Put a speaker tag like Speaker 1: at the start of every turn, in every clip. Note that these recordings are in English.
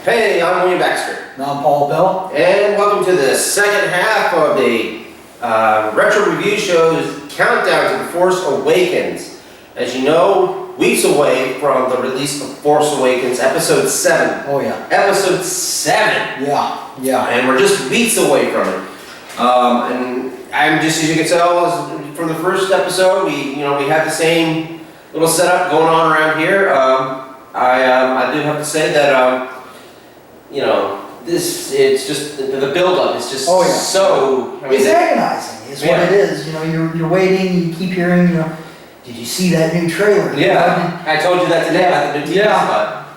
Speaker 1: Hey, I'm Baxter.
Speaker 2: And I'm Bell.
Speaker 1: And welcome to the second half of the Retro Review Show's countdown to The Force Awakens. As you know, weeks away from the release of Force Awakens, Episode 7.
Speaker 2: Oh yeah.
Speaker 1: Episode 7!
Speaker 2: Yeah.
Speaker 1: And we're just weeks away from it. And I'm just, as you can tell, from the first episode, we had the same little setup going on around here. I do have to say that, it's just, the build-up is just so...
Speaker 2: It's agonizing, is what it is. You're waiting, you keep hearing, did you see that new trailer?
Speaker 1: Yeah, I told you that today about the new TV spot.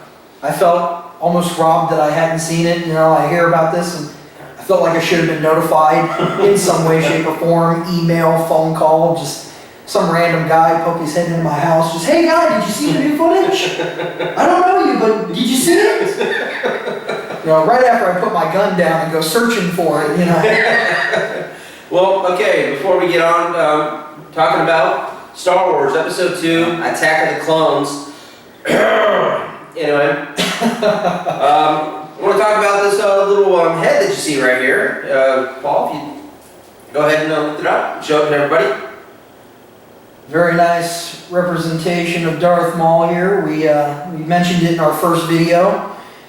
Speaker 2: I felt almost robbed that I hadn't seen it. I hear about this and I felt like I should have been notified in some way, shape, or form, email, phone call, just some random guy poke his head into my house, just, hey guy, did you see the new footage? I don't know you, but did you see it? Right after I put my gun down and go searching for it,
Speaker 1: Well, okay, before we get on, talking about Star Wars Episode 2, Attack of the Clones. Anyway, I want to talk about this little head that you see right here. Paul, if you go ahead and lift it up, show it to everybody.
Speaker 2: Very nice representation of Darth Maul here. We mentioned it in our first video.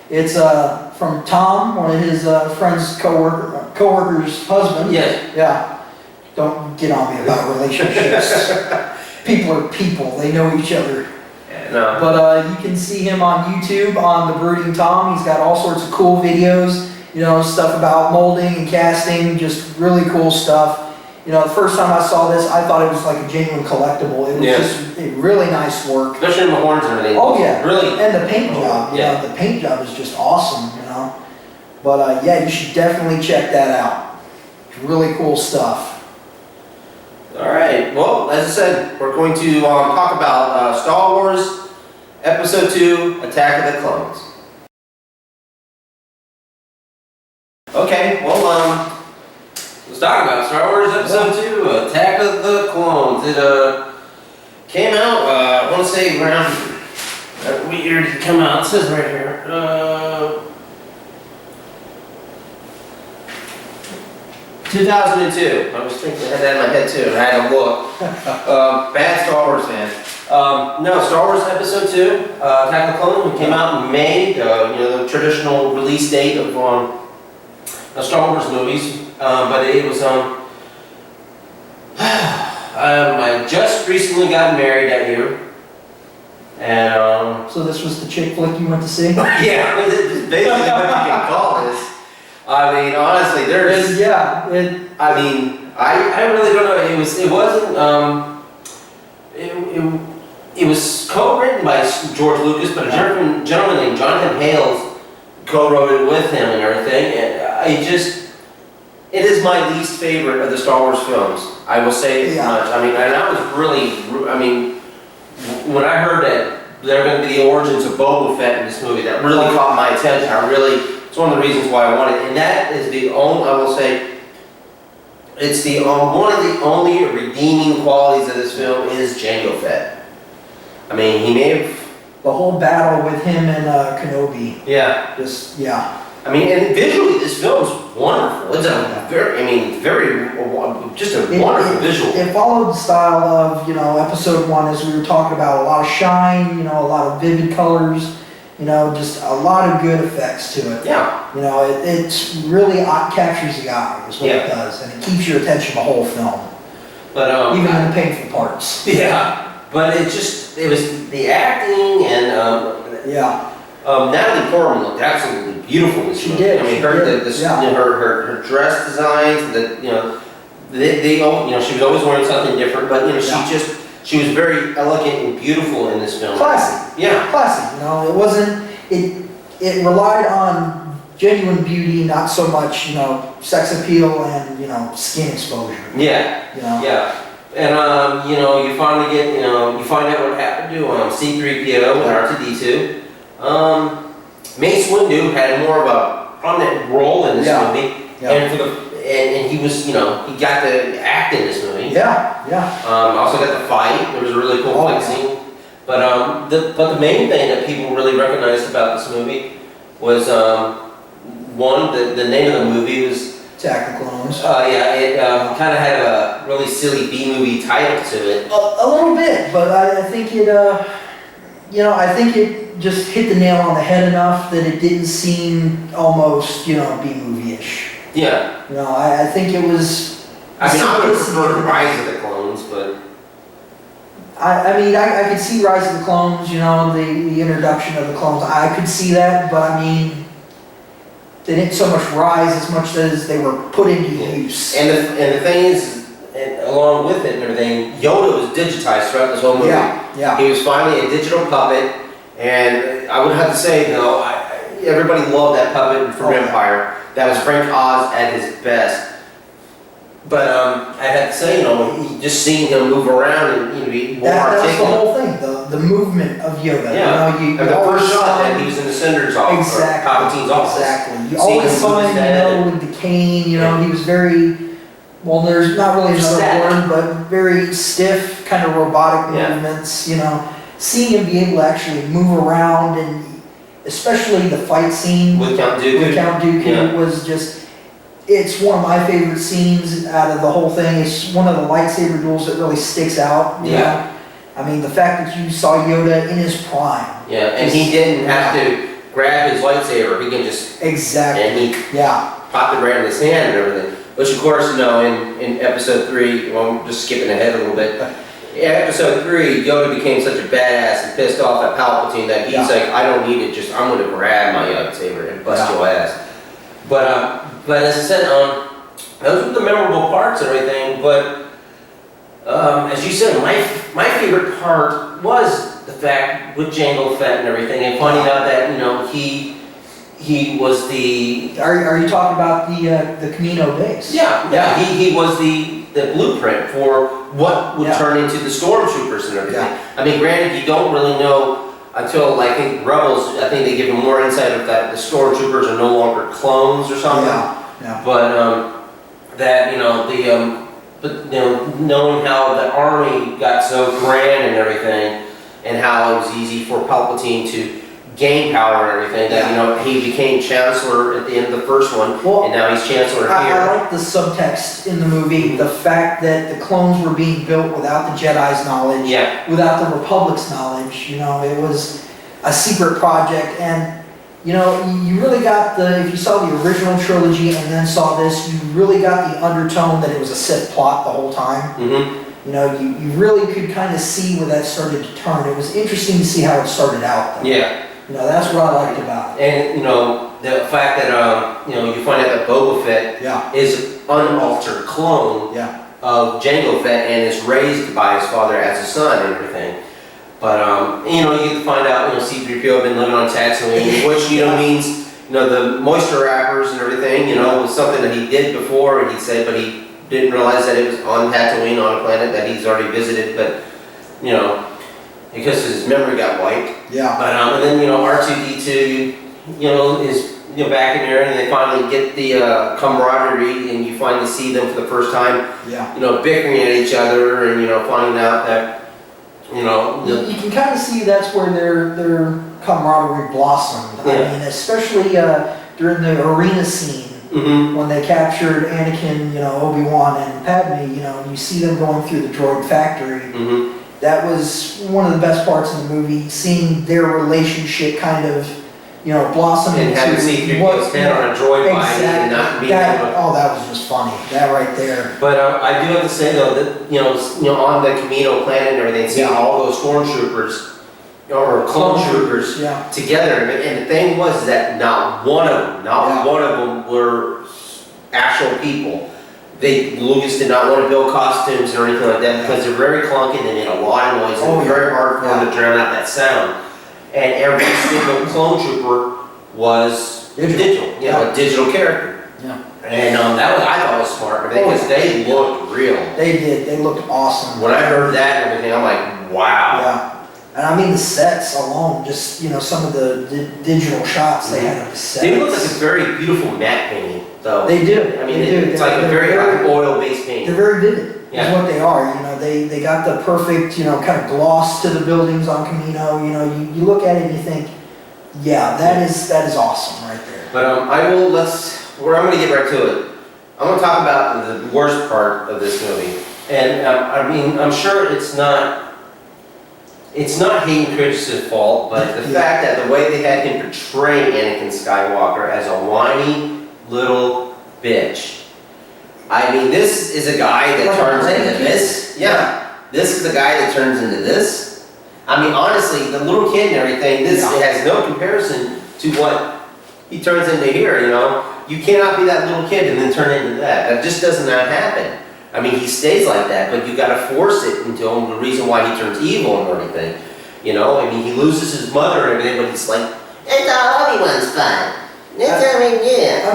Speaker 2: It's from Tom, one of his friend's co-worker's husband.
Speaker 1: Yes.
Speaker 2: Yeah. Don't get on me about relationships. People are people. They know each other.
Speaker 1: No.
Speaker 2: But you can see him on YouTube on The Brooding Tom. He's got all sorts of cool videos, stuff about molding and casting, just really cool stuff. The first time I saw this, I thought it was like a genuine collectible. It was just really nice work.
Speaker 1: Especially in the horns and everything.
Speaker 2: Oh yeah.
Speaker 1: Really.
Speaker 2: And the paint job, the paint job is just awesome, But yeah, you should definitely check that out. It's really cool stuff.
Speaker 1: Alright, well, as I said, we're going to talk about Star Wars Episode 2, Attack of the Clones. Okay, well, let's talk about Star Wars Episode 2, Attack of the Clones. It came out, I want to say around, what year did it come out? It says right here. 2002. I was thinking, I had that in my head too, and I had to look. Bad Star Wars fan. No, Star Wars Episode 2, Attack of the Clones, came out in May, the traditional release date of Star Wars movies. But it was, I just recently got married that year. And,
Speaker 2: So this was the chick flick you went to see?
Speaker 1: yeah, this is basically what you can call this. I mean, honestly, I really don't know. It was co-written by George Lucas, but a gentleman named Jonathan Hales co-wrote it with him and everything. And it is my least favorite of the Star Wars films. I will say as much. I mean, and I was really, when I heard that there were going to be the origins of Boba Fett in this movie, that really caught my attention. It's one of the reasons why I want it, and that is the only, I will say, it's the one of the only redeeming qualities of this film is Jango Fett. I mean, he may have...
Speaker 2: The whole battle with him and Kenobi.
Speaker 1: Yeah. I mean, and visually, this film is wonderful. It's a just a wonderful visual.
Speaker 2: It followed the style of, Episode 1, as we were talking about, a lot of shine, a lot of vivid colors. Just a lot of good effects to it.
Speaker 1: Yeah.
Speaker 2: It's really captures the eye is what it does, and it keeps your attention the whole film.
Speaker 1: But
Speaker 2: even in the painful parts.
Speaker 1: Yeah. But it was the acting and Natalie Portman looked absolutely beautiful in this movie.
Speaker 2: Did.
Speaker 1: I mean, her dress designs, she was always wearing something different, but she was very elegant and beautiful in this film.
Speaker 2: Classy.
Speaker 1: Yeah.
Speaker 2: Classy. It wasn't, it relied on genuine beauty, not so much, sex appeal and, skin exposure.
Speaker 1: Yeah. Yeah. And, you finally get, you find out what happened to C-3PO and R2-D2. Mace Windu had more of a prominent role in this movie.
Speaker 2: Yeah.
Speaker 1: And he was, he got to act in this movie.
Speaker 2: Yeah.
Speaker 1: Also got the fight. There was a really cool fight scene. But the main thing that people really recognized about this movie was, one, the name of the movie was,
Speaker 2: Attack the Clones.
Speaker 1: yeah, it kind of had a really silly B-movie title to it.
Speaker 2: A little bit, but I think it, I think it just hit the nail on the head enough that it didn't seem almost, B-movie-ish.
Speaker 1: Yeah.
Speaker 2: I think it was.
Speaker 1: I mean, I would have preferred Rise of the Clones, but.
Speaker 2: I could see Rise of the Clones, the introduction of the clones. I could see that, but I mean, they didn't so much rise as much as they were put into use.
Speaker 1: And the thing is, along with it and everything, Yoda was digitized throughout this whole movie.
Speaker 2: Yeah.
Speaker 1: He was finally a digital puppet, and I would have to say, everybody loved that puppet from Empire. That was Frank Oz at his best. But I had to say, just seeing him move around and be more
Speaker 2: That's
Speaker 1: articulate.
Speaker 2: the whole thing, the movement of Yoda.
Speaker 1: Yeah.
Speaker 2: You
Speaker 1: And the
Speaker 2: always
Speaker 1: first shot that
Speaker 2: find-
Speaker 1: he was in the Senator's office,
Speaker 2: Exactly.
Speaker 1: or Palpatine's office.
Speaker 2: Exactly. You
Speaker 1: Seeing
Speaker 2: always
Speaker 1: him move his
Speaker 2: find,
Speaker 1: head
Speaker 2: with the cane, he was very, well, there's not really another
Speaker 1: Static.
Speaker 2: word, but very stiff, kind of robotic
Speaker 1: Yeah.
Speaker 2: movements, Seeing him be able to actually move around, and especially the fight scene
Speaker 1: With Count Dooku.
Speaker 2: with Count Dooku
Speaker 1: Yeah.
Speaker 2: was just, it's one of my favorite scenes out of the whole thing. It's one of the lightsaber duels that really sticks out. you
Speaker 1: Yeah.
Speaker 2: know? I mean, the fact that you saw Yoda in his prime.
Speaker 1: Yeah, and he didn't have to grab his lightsaber. He can just,
Speaker 2: Exactly.
Speaker 1: and he
Speaker 2: Yeah.
Speaker 1: popped it right in his hand and everything. Which of course, in episode 3, well, I'm just skipping ahead a little bit. In episode 3, Yoda became such a badass and pissed off at Palpatine that he's like, I don't need it, just I'm gonna grab my lightsaber and bust your ass. But as I said, those were the memorable parts and everything, but as you said, my favorite part was the fact with Jango Fett and everything, and finding out that, he was the...
Speaker 2: Are you talking about the Camino base?
Speaker 1: Yeah, he was the blueprint for what would
Speaker 2: Yeah.
Speaker 1: turn into the stormtroopers and everything.
Speaker 2: Yeah.
Speaker 1: I mean, granted, you don't really know until, I think, Rebels, I think they give them more insight of that the stormtroopers are no longer clones or something.
Speaker 2: Yeah.
Speaker 1: But, knowing how the army got so grand and everything, and how it was easy for Palpatine to gain power and everything, that, he became Chancellor at the end of the first one,
Speaker 2: Well,
Speaker 1: and now he's Chancellor
Speaker 2: I
Speaker 1: here.
Speaker 2: like the subtext in the movie, the fact that the clones were being built without the Jedi's knowledge,
Speaker 1: Yeah.
Speaker 2: without the Republic's knowledge. It was a secret project, and you really got if you saw the original trilogy and then saw this, you really got the undertone that it was a Sith plot the whole time.
Speaker 1: Mm-hmm.
Speaker 2: You really could kind of see where that started to turn. It was interesting to see how it started out, though.
Speaker 1: Yeah.
Speaker 2: That's what I liked about it.
Speaker 1: And, the fact that, you find out that Boba Fett
Speaker 2: Yeah.
Speaker 1: is an unaltered clone
Speaker 2: Yeah.
Speaker 1: of Jango Fett and is raised by his father as a son and everything. But, you get to find out, C-3PO had been living on Tatooine, which, means, the moisture wrappers and everything, was something that he did before, and he said, but he didn't realize that it was on Tatooine, on a planet that he's already visited, but, because his memory got wiped.
Speaker 2: Yeah.
Speaker 1: But, and then, R2-D2, is, back in there, and they finally get the camaraderie, and you finally see them for the first time,
Speaker 2: Yeah.
Speaker 1: bickering at each other, and, finding out that,
Speaker 2: You can kind of see that's where their camaraderie blossomed.
Speaker 1: Yeah.
Speaker 2: I mean, especially during the arena scene
Speaker 1: Mhm.
Speaker 2: when they captured Anakin, Obi-Wan and Padme. You see them going through the droid factory.
Speaker 1: Mhm.
Speaker 2: That was one of the best parts of the movie. Seeing their relationship kind of, blossom
Speaker 1: And
Speaker 2: into
Speaker 1: having C-3PO stand on a droid body and not being able to...
Speaker 2: Oh, that was just funny. That right there.
Speaker 1: But I do have to say though that on the Camino planet and everything, seeing
Speaker 2: Yeah.
Speaker 1: all those stormtroopers or clone troopers
Speaker 2: Yeah.
Speaker 1: together, and the thing was that not one of them were actual people. Lucas did not want to build costumes or anything like that because they're very clunky and they made a lot of noise and it was very hard for them to drown out that sound. And every single clone trooper was digital, a digital character.
Speaker 2: Yeah.
Speaker 1: And I thought was smart because they looked real.
Speaker 2: They did. They looked awesome.
Speaker 1: When I heard that and everything, I'm like, wow.
Speaker 2: Yeah. And I mean the sets alone, just, some of the digital shots they had of the sets.
Speaker 1: They look like a very beautiful matte painting, though.
Speaker 2: They do.
Speaker 1: I mean,
Speaker 2: They do.
Speaker 1: it's like a very oil-based painting.
Speaker 2: They're very vivid,
Speaker 1: Yeah.
Speaker 2: is what they are. They got the perfect, kind of gloss to the buildings on Camino. You look at it and you think, Yeah, that is awesome right there.
Speaker 1: But I'm gonna get right to it. I'm gonna talk about the worst part of this movie. And I mean, I'm sure it's not Hayden Christensen's fault, but the fact that the way they had him portray Anakin Skywalker as a whiny little bitch. I mean, this is a guy that turns into this. Yeah, this is the guy that turns into this. I mean, honestly, the little kid and everything, it has no comparison to what he turns into here, you know? You cannot be that little kid and then turn into that. That just does not happen. I mean, he stays like that, but you gotta force it into him, the reason why he turns evil and everything. You know, I mean, he loses his mother and everything, but it's like, it's all Obi-Wan's fun. I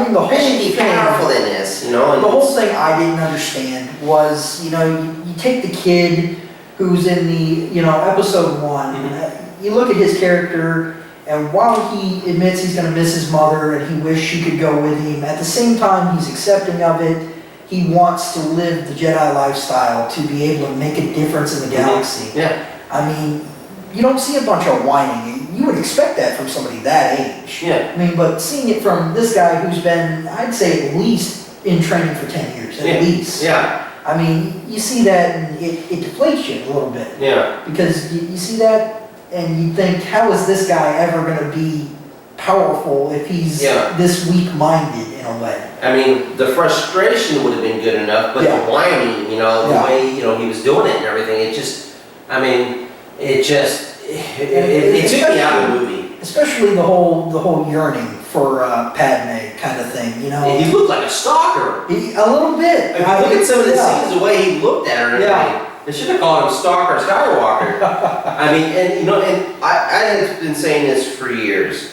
Speaker 1: mean, the whole thing, powerful in this, you know?
Speaker 2: The whole thing I didn't understand was, you know, you take the kid who's in the, you know, episode 1, you look at his character, and while he admits he's gonna miss his mother and he wishes she could go with him, at the same time he's accepting of it. He wants to live the Jedi lifestyle to be able to make a difference in the galaxy.
Speaker 1: Yeah.
Speaker 2: I mean, you don't see a bunch of whining. You would expect that from somebody that age.
Speaker 1: Yeah.
Speaker 2: I mean, but seeing it from this guy who's been, I'd say at least in training for 10 years, at least.
Speaker 1: Yeah.
Speaker 2: I mean, you see that and it deflates you a little bit.
Speaker 1: Yeah.
Speaker 2: Because you see that and you think, how is this guy ever going to be powerful if he's this weak-minded in a way?
Speaker 1: I mean, the frustration would have been good enough, but the whining, you know, the way, you know, he was doing it and everything, it just, I mean, it took me out of the movie.
Speaker 2: Especially the whole yearning for Padme kind of thing, you know.
Speaker 1: He looked like a stalker.
Speaker 2: A little bit.
Speaker 1: If you look at some of the scenes, the way he looked at her and everything, they should have called him Stalker Skywalker. I mean, and you know, and I have been saying this for years.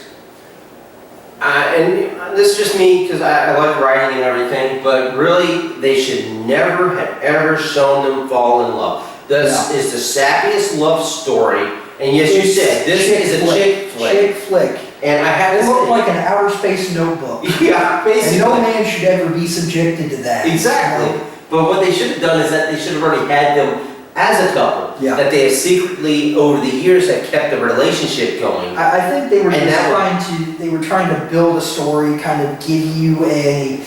Speaker 1: And this is just me because I like writing and everything, but really, they should never have ever shown them fall in love. This is the sappiest love story, and yes, you said this is a chick flick.
Speaker 2: Chick flick.
Speaker 1: And I have to
Speaker 2: say, it looked like an outer space notebook.
Speaker 1: Yeah, basically.
Speaker 2: And no man should ever be subjected to that.
Speaker 1: Exactly. You know? But what they should have done is that they should have already had them as a couple. Yeah. That they have secretly, over the years, have kept the relationship going.
Speaker 2: I think they were just trying to build a story, kind of give you an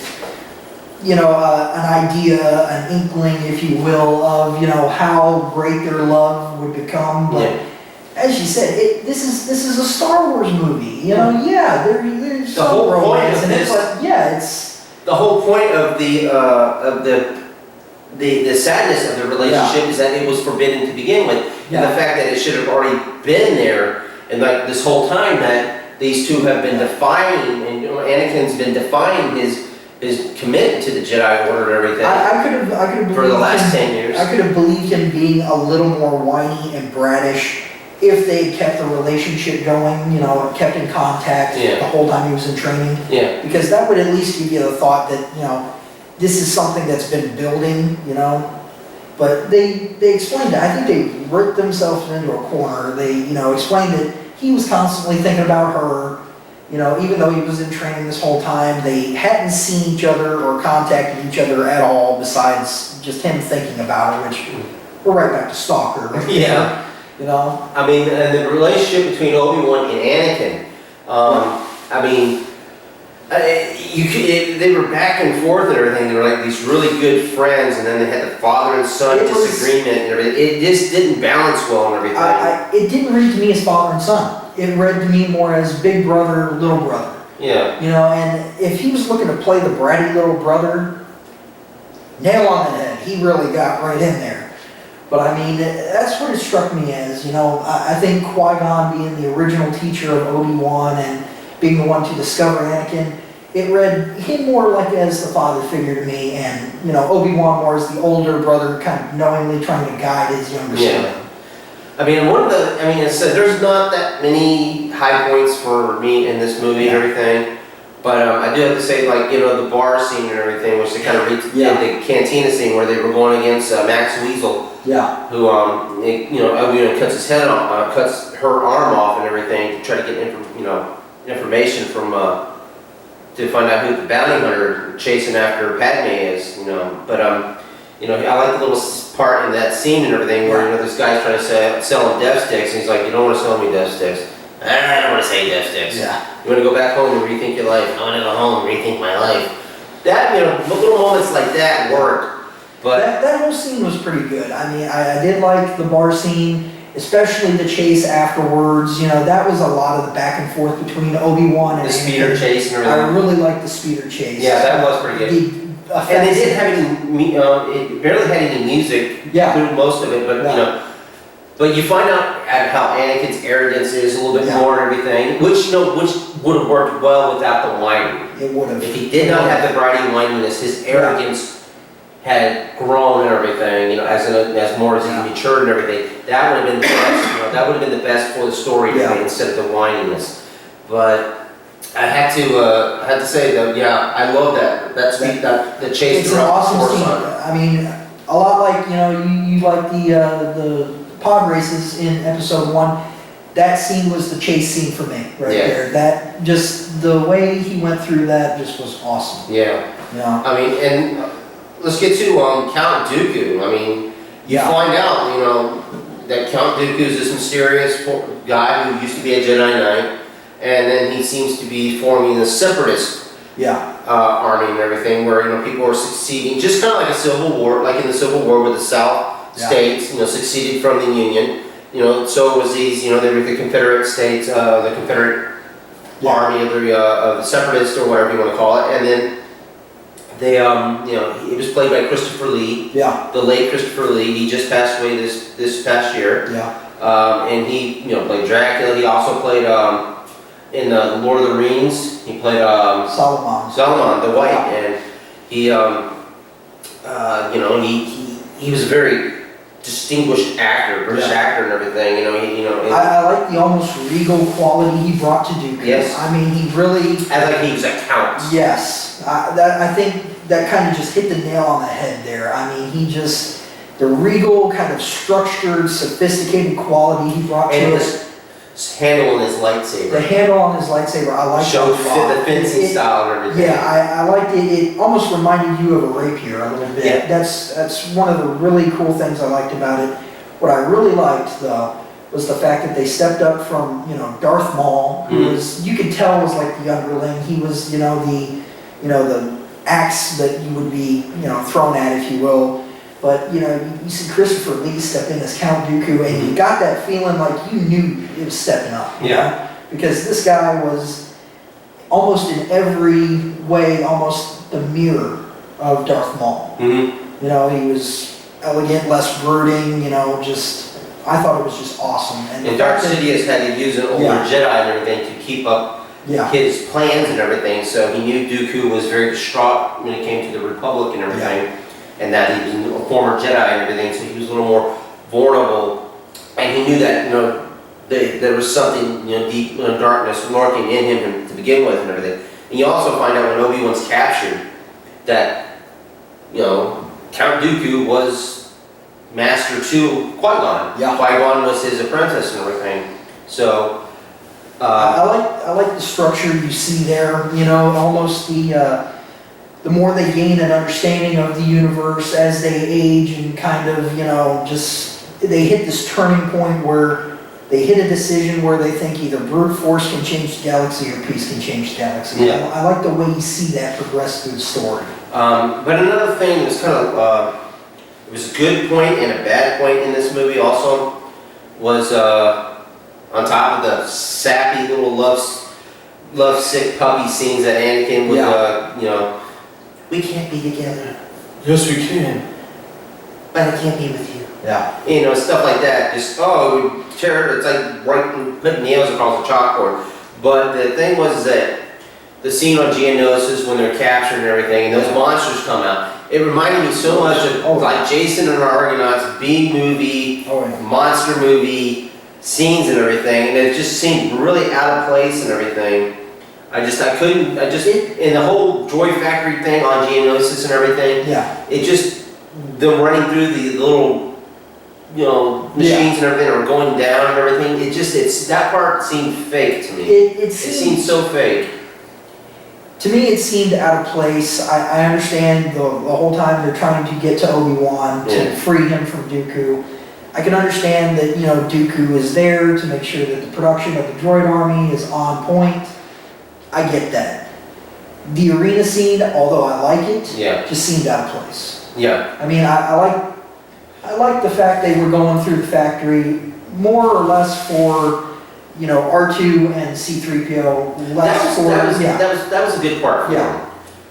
Speaker 2: idea, an inkling, if you will, of, you know, how great their love would become. But as you said, this is a Star Wars movie. You know, there's
Speaker 1: the whole point of
Speaker 2: this, but
Speaker 1: it's the whole point of the sadness of the relationship is that it was forbidden to begin with, and the fact that it should have already been there, and like this whole time that these two have been defining, and you know, Anakin's been defining his commitment to the Jedi Order and everything.
Speaker 2: I could have
Speaker 1: for the last 10 years.
Speaker 2: I could have believed him being a little more whiny and brattish if they kept the relationship going, you know, kept in contact the whole time he was in training. Yeah. Because that would at least give you the thought that, you know, this is something that's been building, you know. But they explained it. I think they worked themselves into a corner. They, you know, explained that he was constantly thinking about her. You know, even though he was in training this whole time, they hadn't seen each other or contacted each other at all besides just him thinking about her, which we're right back to Stalker.
Speaker 1: Yeah.
Speaker 2: You know?
Speaker 1: I mean, and the relationship between Obi-Wan and Anakin, I mean, they were back and forth and everything. They were like these really good friends, and then they had the father and son disagreement and everything. It just didn't balance well and everything.
Speaker 2: It didn't read to me as father and son. It read to me more as big brother, little brother. Yeah. You know, and if he was looking to play the bratty little brother, nail on the head. He really got right in there. But I mean, that's what it struck me as. You know, I think Qui-Gon being the original teacher of Obi-Wan and being the one to discover Anakin, it read him more like as the father figure to me, and, you know, Obi-Wan more as the older brother, kind of knowingly trying to guide his younger son.
Speaker 1: I mean, it said there's not that many high points for me in this movie and everything, but I do have to say, like, you know, the bar scene and everything, which they kind of the cantina scene where they were going against Max Weasel, who, you know, Obi-Wan cuts his head off, cuts her arm off and everything to try to get information from to find out who the bounty hunter chasing after Padme is, you know. But you know, I like the little part in that scene and everything where, you know, this guy's trying to sell him death sticks, and he's like, "You don't want to sell me death sticks." I don't want to say death sticks.
Speaker 2: Yeah.
Speaker 1: You want to go back home and rethink your life. I want to go home and rethink my life. That, little moments like that work. But
Speaker 2: That whole scene was pretty good. I mean, I did like the bar scene, especially the chase afterwards. That was a lot of the back and forth between Obi-Wan and
Speaker 1: the
Speaker 2: Anakin.
Speaker 1: speeder chase and everything.
Speaker 2: I really liked the speeder chase.
Speaker 1: Yeah, that was pretty good. And they didn't have any, it barely had any music through most of it, but but you find out how Anakin's arrogance is a little bit more and everything, which would have worked well without the whining.
Speaker 2: It would have.
Speaker 1: If he did not have the bratty whininess, his arrogance had grown and everything, as more as he matured and everything. That would have been the best. That would have been the best for the story instead of the whininess. But I had to say that I love the chase.
Speaker 2: It's an awesome scene. I mean, a lot like you like the pod races in episode 1. That scene was the chase scene for me there. That just the way he went through that just was awesome.
Speaker 1: Yeah. I mean, and let's get to Count Dooku. I mean, you find out that Count Dooku is this mysterious guy who used to be a Jedi Knight. And then he seems to be forming the separatist army and everything, where people are succeeding, just kind of like a civil war, like in the Civil War with the South states, succeeded from the Union. So it was these, they were the Confederate states, the Confederate army of the separatists or whatever you want to call it, and then they, it was played by Christopher Lee, the late Christopher Lee. He just passed away this past year. And he, played Dracula. He also played. In the Lord of the Rings, he played Saruman the White, and he, he was a very distinguished actor, British actor, and everything.
Speaker 2: I like the almost regal quality he brought to Dooku.
Speaker 1: Yes.
Speaker 2: I mean, he really.
Speaker 1: He was a count.
Speaker 2: Yes, I think that kind of just hit the nail on the head there. I mean, the regal kind of structured, sophisticated quality he brought to it.
Speaker 1: Handle on his lightsaber.
Speaker 2: The handle on his lightsaber, I liked
Speaker 1: Showed
Speaker 2: that a lot.
Speaker 1: the fencing style and everything.
Speaker 2: Yeah, I liked it. It almost reminded you of a rapier a little bit.
Speaker 1: Yeah.
Speaker 2: That's one of the really cool things I liked about it. What I really liked, though, was the fact that they stepped up from, Darth Maul, who was, you could tell was like the underling. He was, the axe that you would be, thrown at, if you will. But, you see Christopher Lee step in as Count Dooku, and you got that feeling like you knew it was stepping up. Because this guy was almost in every way, almost the mirror of Darth Maul. He was elegant, less brooding, I thought it was just awesome.
Speaker 1: And Darth Sidious had to use an older Jedi and everything to keep up his plans and everything, so he knew Dooku was very distraught when it came to the Republic and everything. And that he was a former Jedi and everything, so he was a little more vulnerable. And he knew that, there was something, deep darkness lurking in him to begin with and everything. And you also find out when Obi-Wan's captured that, Count Dooku was master to Qui-Gon. Qui-Gon was his apprentice and everything. So,
Speaker 2: I like the structure you see there, almost the more they gain an understanding of the universe as they age and kind of, they hit this turning point where they hit a decision where they think either brute force can change the galaxy or peace can change the galaxy. I like the way you see that progress through the story.
Speaker 1: But another thing was kind of, it was a good point and a bad point in this movie also, was on top of the sappy little lovesick puppy scenes that Anakin would, we can't be together.
Speaker 3: Yes, we can.
Speaker 1: But I can't be with you. Stuff like that. Just, it's like putting nails across a chalkboard. But the thing was that the scene on Geonosis when they're captured and everything, and those monsters come out, it reminded me so much of like Jason and the Argonauts, B-movie, monster movie scenes and everything, and it just seemed really out of place and everything. And the whole Joy Factory thing on Geonosis and everything, them running through the little, machines and everything are going down and everything, that part seemed fake to me. It seemed so fake.
Speaker 2: To me, it seemed out of place. I understand the whole time they're trying to get to Obi-Wan to free him from Dooku. I can understand that, Dooku is there to make sure that the production of the droid army is on point. I get that. The arena scene, although I like it, just seemed out of place.
Speaker 1: Yeah.
Speaker 2: I mean, I like the fact they were going through the factory more or less for, R2 and C-3PO.
Speaker 1: That was a good part for
Speaker 2: Yeah.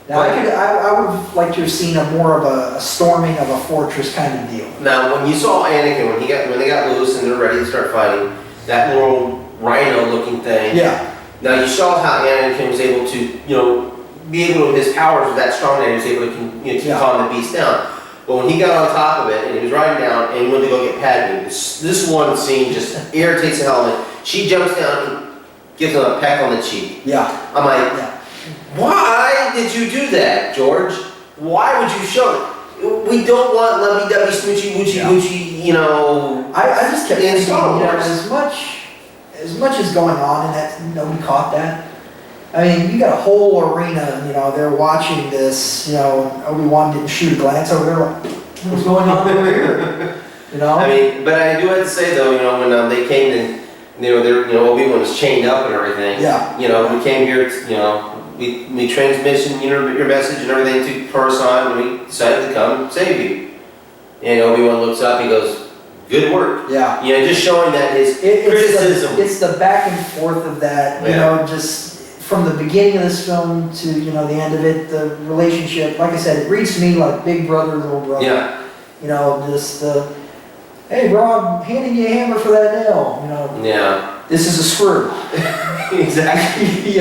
Speaker 2: Now, I would have liked to have seen more of a storming of a fortress kind of deal.
Speaker 1: Now, when you saw Anakin, when they got loose and they're ready to start fighting, that little rhino-looking thing.
Speaker 2: Yeah.
Speaker 1: Now you saw how Anakin was able to, be able to, his powers were that strong that he was able to, calm the beast down. But when he got on top of it and he was riding down and he went to go get Padme, this one scene just irritates the hell out of me. She jumps down and gives him a peck on the cheek.
Speaker 2: Yeah.
Speaker 1: I'm like, why did you do that, George? Why would you show it? We don't want lovey-dovey, smoochy, woochie, woochie,
Speaker 2: I just kept
Speaker 1: in
Speaker 2: thinking,
Speaker 1: Star Wars.
Speaker 2: as much is going on and that nobody caught that. I mean, you got a whole arena, they're watching this, Obi-Wan didn't shoot a glance over there like, what's going on over here?
Speaker 1: I mean, but I do have to say though, when they came and, Obi-Wan was chained up and everything.
Speaker 2: Yeah.
Speaker 1: We came here, we transmission, your message and everything to Coruscant, and we decided to come save you. And Obi-Wan looks up, he goes, good work.
Speaker 2: Yeah.
Speaker 1: Just showing that his criticism.
Speaker 2: It's the back and forth of that, just from the beginning of this film to, the end of it, the relationship, like I said, it reads to me like big brother, little brother.
Speaker 1: Yeah.
Speaker 2: Just hey bro, I'm handing you a hammer for that nail,
Speaker 1: Yeah.
Speaker 2: This is a screw.
Speaker 1: Exactly.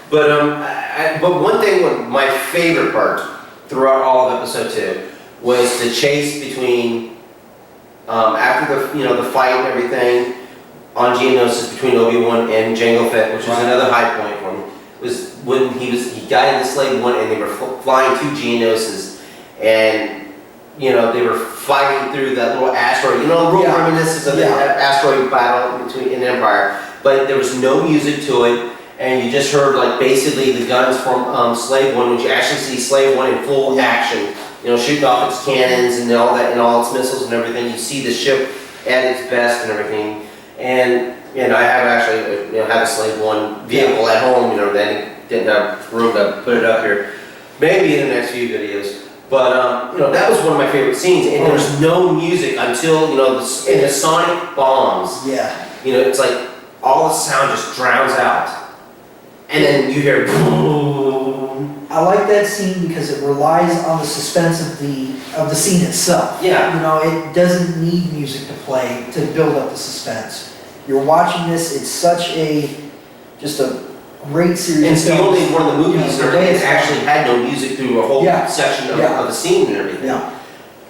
Speaker 1: But one thing, my favorite part throughout all of episode 2 was the chase between, after the fight and everything on Geonosis between Obi-Wan and Jango Fett, which was another high point for him, was when he guided the Slave One and they were flying to Geonosis, and they were fighting through that little asteroid, real reminiscent of the asteroid battle in Empire, but there was no music to it. And you just heard basically the guns from Slave One, which you actually see Slave One in full action, shooting off its cannons and all that, and all its missiles and everything. You see the ship at its best and everything. And I have actually have a Slave One vehicle at home, that didn't have room to put it up here. Maybe in the next few videos. But that was one of my favorite scenes, and there was no music until the sonic bombs.
Speaker 2: Yeah.
Speaker 1: It's like all the sound just drowns out. And then you hear boom.
Speaker 2: I like that scene because it relies on the suspense of the scene itself.
Speaker 1: Yeah.
Speaker 2: It doesn't need music to play to build up the suspense. You're watching this, it's such just a great series.
Speaker 1: And it's the only one of the movies that
Speaker 2: it's
Speaker 1: actually had no music through a whole section of the scene and everything.
Speaker 2: Yeah.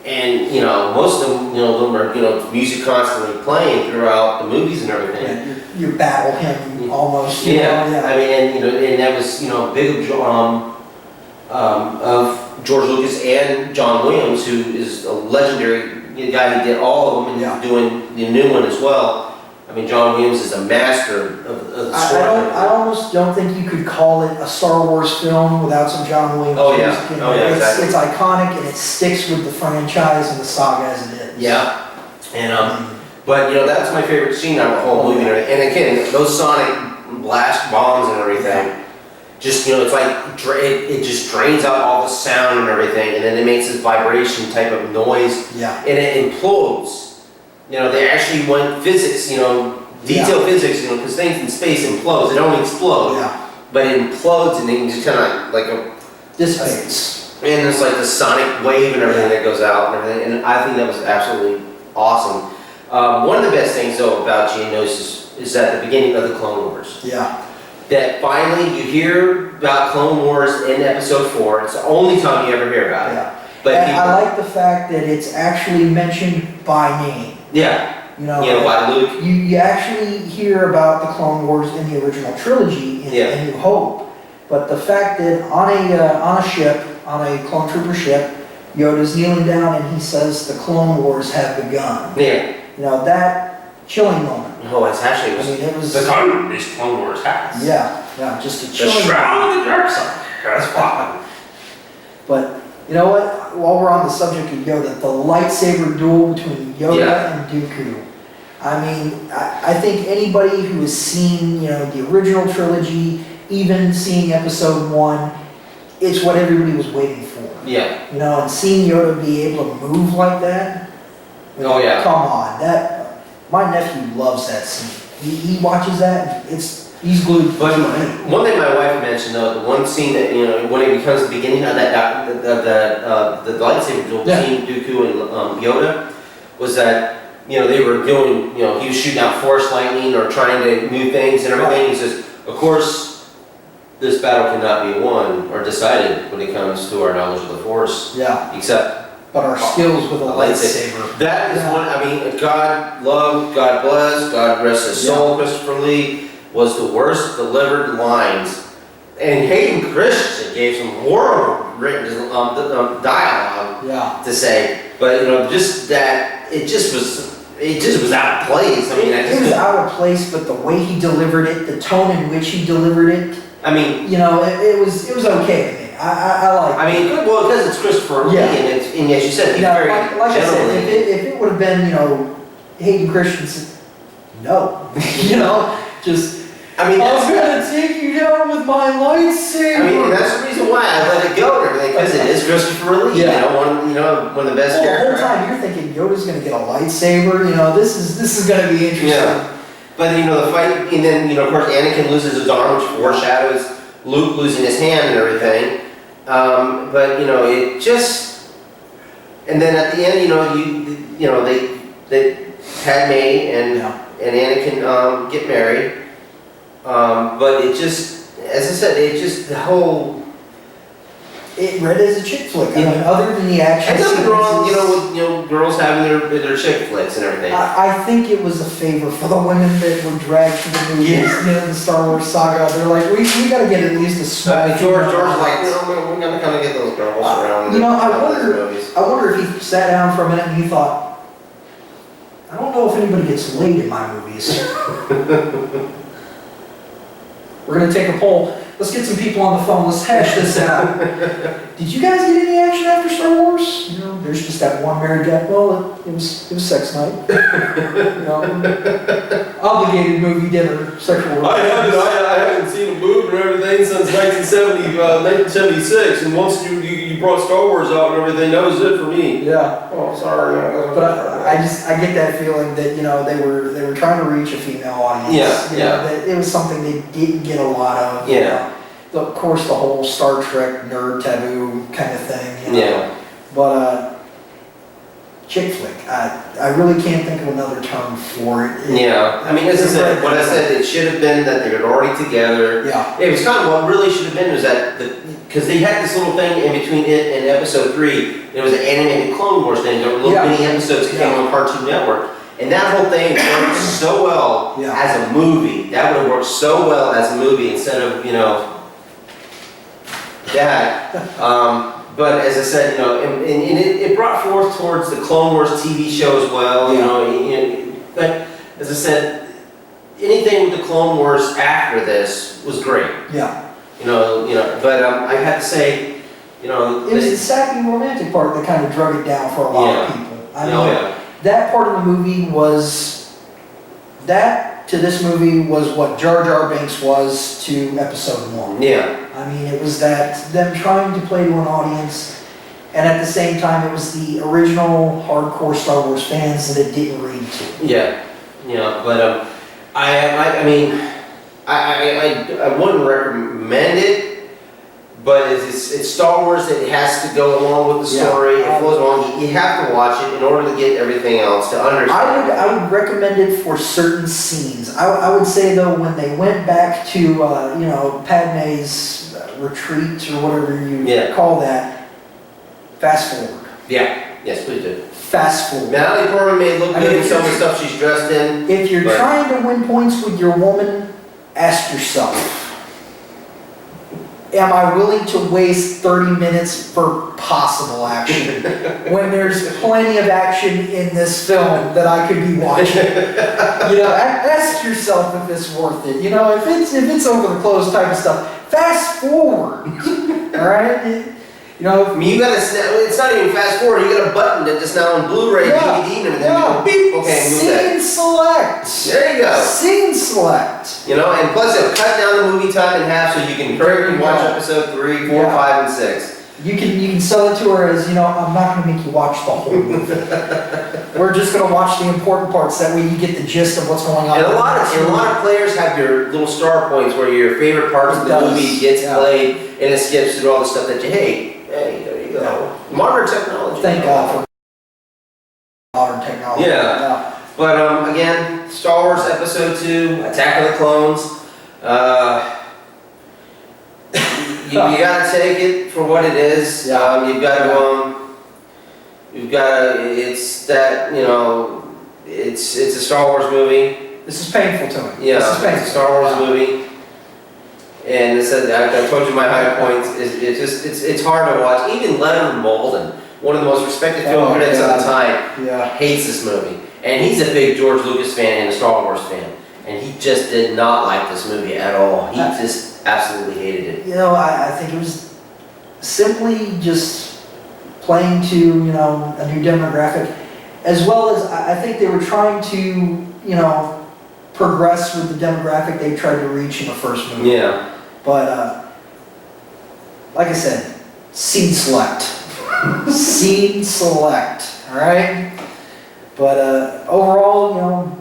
Speaker 1: And most of them, them are music constantly playing throughout the movies and everything.
Speaker 2: Yeah, your battle hymn almost.
Speaker 1: I mean, and that was big of George Lucas and John Williams, who is a legendary guy who did all of them and doing the new one as well. I mean, John Williams is a master of the score.
Speaker 2: I almost don't think you could call it a Star Wars film without some John Williams music.
Speaker 1: Exactly.
Speaker 2: It's iconic and it sticks with the franchise and the saga as it is.
Speaker 1: Yeah, and but that's my favorite scene out of the whole movie. And again, those sonic blast bombs and everything, just it's like it just drains out all the sound and everything, and then it makes this vibration type of noise.
Speaker 2: Yeah.
Speaker 1: And it implodes. They actually went physics, detailed physics, because things in space implodes. They don't explode, but it implodes and then just kind of like
Speaker 2: dissipates.
Speaker 1: And there's like the sonic wave and everything that goes out and everything. And I think that was absolutely awesome. One of the best things though about Geonosis is at the beginning of the Clone Wars.
Speaker 2: Yeah.
Speaker 1: That finally you hear about Clone Wars in episode 4. It's the only time you ever hear about it.
Speaker 2: Yeah.
Speaker 1: But
Speaker 2: I like the fact that it's actually mentioned by name.
Speaker 1: Yeah. By Luke.
Speaker 2: You actually hear about the Clone Wars in the original trilogy in A New Hope, but the fact that on a ship, on a clone trooper ship, Yoda's kneeling down and he says the Clone Wars have begun.
Speaker 1: Yeah.
Speaker 2: That chilling moment.
Speaker 1: No, it's actually
Speaker 2: it was
Speaker 1: the time this Clone Wars has.
Speaker 2: Yeah, just a chilling
Speaker 1: The shroud of the dark side. That's fine.
Speaker 2: But You know what? While we're on the subject of Yoda, the lightsaber duel between Yoda and Dooku. I mean, I think anybody who has seen, the original trilogy, even seeing episode 1, it's what everybody was waiting for.
Speaker 1: Yeah.
Speaker 2: And seeing Yoda be able to move like that.
Speaker 1: Oh yeah.
Speaker 2: Come on, my nephew loves that scene. He watches that. He's glued.
Speaker 1: But one thing my wife mentioned though, the one scene that when it becomes the beginning of that the lightsaber duel between Dooku and Yoda, was that they were doing he was shooting out force lightning or trying to move things and everything. He says, of course, this battle cannot be won or decided when it comes to our knowledge of the force.
Speaker 2: Yeah.
Speaker 1: Except.
Speaker 2: But our skills with a lightsaber.
Speaker 1: That is one. I mean, God love, God bless, God rest his soul. Christopher Lee was the worst delivered lines, and Hayden Christensen gave some horrible written dialogue to say. But just that it just was out of place. I mean,
Speaker 2: it was out of place, but the way he delivered it, the tone in which he delivered it.
Speaker 1: I mean,
Speaker 2: it was okay to me. I like.
Speaker 1: I mean, well, because it's Christopher Lee, and as you said, he's very
Speaker 2: like I said, if it would have been Hayden Christensen, no, just.
Speaker 1: I mean,
Speaker 2: I'm gonna take you down with my lightsaber.
Speaker 1: I mean, that's the reason why I let it go and everything, because it is Christopher Lee. One of the best characters.
Speaker 2: The whole time you're thinking Yoda's gonna get a lightsaber. This is gonna be interesting.
Speaker 1: Yeah. But the fight, and then of course Anakin loses his arm, which foreshadows Luke losing his hand and everything. But it just, and then at the end, they Padme and Anakin get married. But it just, as I said, the whole.
Speaker 2: It read as a chick flick. I mean, other than the action.
Speaker 1: And nothing wrong, with girls having their chick flicks and everything.
Speaker 2: I think it was a favor for the women that were dragged through the movies, the Star Wars saga. They're like, we got to get at least a small.
Speaker 1: George's like, we're gonna kind of get those girls around.
Speaker 2: I wonder if he sat down for a minute and he thought, I don't know if anybody gets laid in my movies. We're gonna take a poll. Let's get some people on the phone. Let's hash this out. Did you guys get any action after Star Wars? There's just that one married guy. Well, it was sex night. Obligated movie dinner, sexual.
Speaker 1: I haven't seen a boob and everything since 1976, and once you brought Star Wars out and everything, that was it for me.
Speaker 2: Yeah.
Speaker 1: Oh, sorry.
Speaker 2: But I get that feeling that they were trying to reach a female audience. That it was something they didn't get a lot of. Of course, the whole Star Trek nerd taboo kind of thing. But chick flick, I really can't think of another term for it.
Speaker 1: I mean, as I said, what I said, it should have been that they were already together. It was kind of what really should have been was that because they had this little thing in between it and episode 3. It was an animated Clone Wars thing. There were little mini episodes that came on Cartoon Network. And that whole thing worked so well as a movie. That would have worked so well as a movie instead of, that. But as I said, and it brought forth towards the Clone Wars TV show as well, But as I said, anything with the Clone Wars after this was great. But I had to say, it
Speaker 2: was the sappy romantic part that kind of drug it down for a lot of people. I mean, that part of the movie to this movie was what Jar Jar Binks was to episode 1. I mean, it was them trying to play to an audience, and at the same time, it was the original hardcore Star Wars fans that it didn't read to.
Speaker 1: But I mean, I wouldn't recommend it. But it's Star Wars, it has to go along with the story. It flows along. You have to watch it in order to get everything else to understand.
Speaker 2: I would recommend it for certain scenes. I would say though, when they went back to Padme's retreat or whatever you call that, fast forward.
Speaker 1: Yes, please do.
Speaker 2: Fast forward.
Speaker 1: Natalie Portman may look good in some of the stuff she's dressed in.
Speaker 2: If you're trying to win points with your woman, ask yourself. Am I willing to waste 30 minutes for possible action when there's plenty of action in this film that I could be watching? Ask yourself if it's worth it. If it's over the clothes type of stuff, fast forward. All right. You know,
Speaker 1: I mean, you gotta snap, it's not even fast forward, you got a button that just now on Blu-ray,
Speaker 2: Yeah,
Speaker 1: DVD, and everything,
Speaker 2: yeah.
Speaker 1: you go beep, okay, move that.
Speaker 2: scene select.
Speaker 1: There you go.
Speaker 2: Scene select.
Speaker 1: You know, and plus it'll cut down the movie time in half so you can hurry and watch episode 3, 4,
Speaker 2: Yeah.
Speaker 1: 5, and 6.
Speaker 2: You can sell it to her as, you know, I'm not gonna make you watch the whole movie. We're just gonna watch the important parts, that way you get the gist of what's going on.
Speaker 1: And a lot of players have your little star points where your favorite parts of
Speaker 2: It
Speaker 1: the
Speaker 2: does,
Speaker 1: movie gets
Speaker 2: yeah.
Speaker 1: played and it skips through all the stuff that you hate. Hey, there you go.
Speaker 2: Yeah.
Speaker 1: Modern technology.
Speaker 2: Thank God for modern technology.
Speaker 1: Yeah. But again, Star Wars Episode 2, Attack of the Clones. You gotta take it for what it is.
Speaker 2: Yeah.
Speaker 1: It's that, you know, it's a Star Wars movie.
Speaker 2: This is painful to me.
Speaker 1: Yeah,
Speaker 2: This is
Speaker 1: it's
Speaker 2: painful.
Speaker 1: a Star Wars
Speaker 2: Yeah.
Speaker 1: movie. And I told you my high points. It's hard to watch. Even Leonard Maltin, one of the most respected film
Speaker 2: Oh,
Speaker 1: critics
Speaker 2: God.
Speaker 1: of the time,
Speaker 2: Yeah.
Speaker 1: hates this movie. And he's a big George Lucas fan and a Star Wars fan. And he just did not like this movie at all. He just absolutely hated it.
Speaker 2: You know, I think it was simply just playing to, you know, a new demographic, as well as I think they were trying to, you know, progress with the demographic they tried to reach in the first movie.
Speaker 1: Yeah.
Speaker 2: But, like I said, scene select. Scene select, all right? But overall, you know,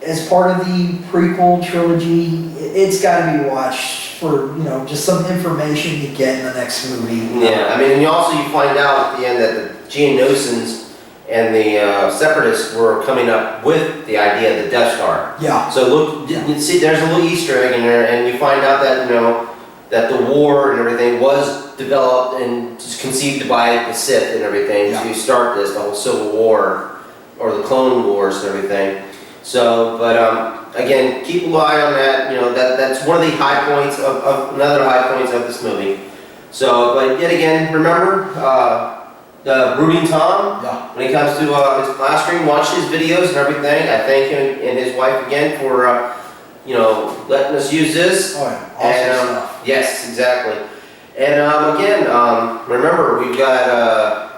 Speaker 2: as part of the prequel trilogy, it's got to be watched for, you know, just some information you get in the next movie.
Speaker 1: Yeah, I mean, and you find out at the end that the Geonosins and the Separatists were coming up with the idea of the Death Star.
Speaker 2: Yeah.
Speaker 1: So look, you see, there's a little Easter egg in there, and you find out that, you know, that the war and everything was developed and conceived by the Sith and everything
Speaker 2: Yeah.
Speaker 1: to start this, the whole Civil War, or the Clone Wars and everything. So, but again, keep an eye on that. You know, that's one of the high points of another high points of this movie. So, but yet again, remember the Brooding Tom.
Speaker 2: Yeah.
Speaker 1: When it comes to his last stream, watch his videos and everything. I thank him and his wife again for you know, letting us use this.
Speaker 2: Oh, yeah. Awesome stuff.
Speaker 1: Yes, exactly. And again, remember we've got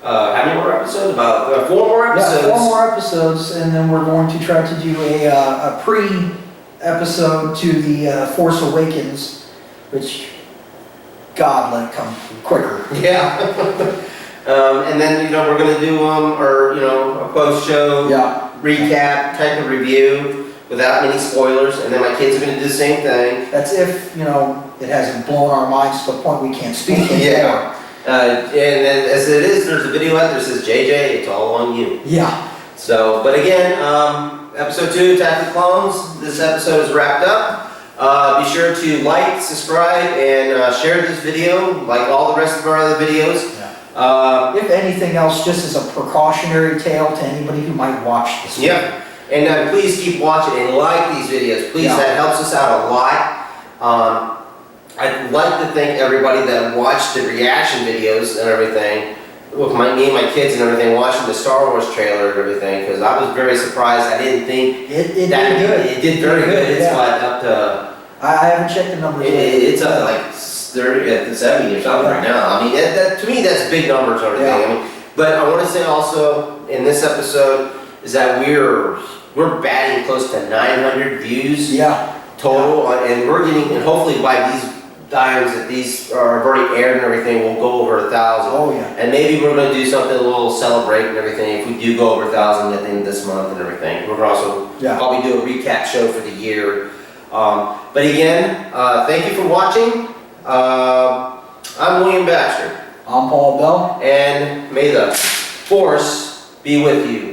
Speaker 1: how many more episodes? About 4 more episodes.
Speaker 2: Yeah, 4 more episodes, and then we're going to try to do a pre-episode to the Force Awakens, which, God, let it come quicker.
Speaker 1: Yeah. And then, you know, we're going to do or, you know, a post-show
Speaker 2: Yeah.
Speaker 1: recap type of review without many spoilers, and then my kids are going to do the same thing.
Speaker 2: That's if, you know, it hasn't blown our minds to the point we can't speak anymore.
Speaker 1: Yeah. And then as it is, there's a video out there that says, JJ, it's all on you.
Speaker 2: Yeah.
Speaker 1: So, but again, episode 2, Attack of the Clones, this episode is wrapped up. Be sure to like, subscribe, and share this video, like all the rest of our other videos.
Speaker 2: If anything else, just as a precautionary tale to anybody who might watch this.
Speaker 1: Yeah, and please keep watching and like these videos. Please,
Speaker 2: Yeah.
Speaker 1: that helps us out a lot. I'd like to thank everybody that watched the reaction videos and everything, with me and my kids and everything, watching the Star Wars trailer and everything, because I was very surprised. I didn't think
Speaker 2: It did
Speaker 1: that
Speaker 2: good.
Speaker 1: It did very good. It's
Speaker 2: Yeah.
Speaker 1: like up to,
Speaker 2: I haven't checked the numbers yet.
Speaker 1: it's up to like 30, 70 or something right now. I mean, that to me, that's big numbers and everything.
Speaker 2: Yeah.
Speaker 1: I mean, but I want to say also in this episode is that we're batting close to 900 views
Speaker 2: Yeah.
Speaker 1: total, and we're getting, and hopefully by these times that these are already aired and everything, we'll go over 1,000.
Speaker 2: Oh, yeah.
Speaker 1: And maybe we're going to do something a little celebrate and everything if we do go over 1,000 at the end of this month and everything. We're going to also
Speaker 2: Yeah.
Speaker 1: probably do a recap show for the year. But again, thank you for watching. I'm William Baxter,
Speaker 2: I'm Paul Bell.
Speaker 1: and may the Force be with you.